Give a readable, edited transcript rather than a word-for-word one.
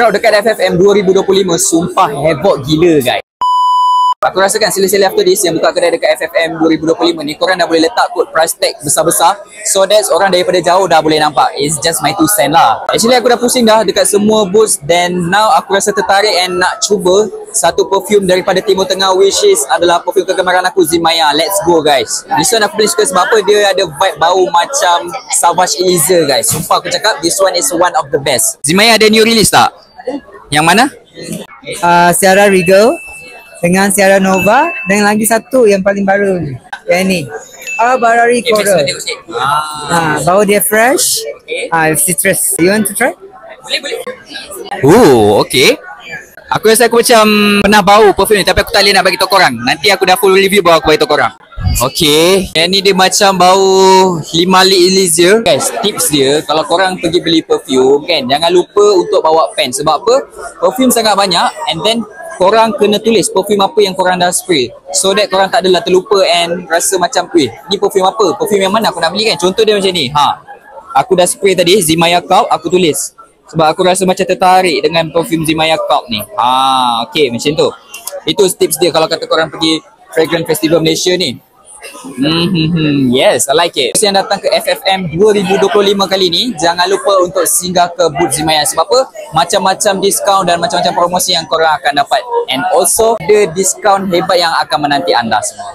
Crowd dekat FFM 2025 sumpah havoc gila guys. Aku rasakan sila-sila after this yang buka kedai dekat FFM 2025 ni, korang dah boleh letak kod price tag besar-besar, so that's orang daripada jauh dah boleh nampak. It's just my 2 cent lah. Actually aku dah pusing dah dekat semua booth, then now aku rasa tertarik and nak cuba satu perfume daripada Timur Tengah, which is adalah perfume kegemaran aku, Zimaya. Let's go guys. This one aku pilih suka sebab apa? Dia ada vibe bau macam Savage Elixir guys. Sumpah aku cakap this one is one of the best. Zimaya ada new release tak? Yang mana? Sierra Regal dengan Sierra Nova, dan lagi satu yang paling baru ni, yang ni Barari Coral. Bau dia fresh, citrus. You want to try? Boleh. Oh, okay. Aku rasa aku macam pernah bau perfume ni, tapi aku tak boleh nak bagi tahu korang. Nanti aku dah full review baru aku bagi tahu korang. Okay, yang ni dia macam bau Limali Elixir. Guys, tips dia kalau korang pergi beli perfume kan, jangan lupa untuk bawa pen. Sebab apa? Perfume sangat banyak, and then korang kena tulis perfume apa yang korang dah spray, so that korang tak adalah terlupa and rasa macam ni perfume apa, perfume yang mana aku nak beli kan. Contoh dia macam ni, aku dah spray tadi Zimaya Cult, aku tulis sebab aku rasa macam tertarik dengan perfume Zimaya Cult ni. Okay, macam tu. Itu tips dia kalau kata korang pergi Fragrance Festival Malaysia ni. Yes, I like it. Yang datang ke FFM 2025 kali ni, jangan lupa untuk singgah ke booth Zimaya. Sebab apa? Macam-macam diskaun dan macam-macam promosi yang korang akan dapat. And also, ada diskaun hebat yang akan menanti anda semua.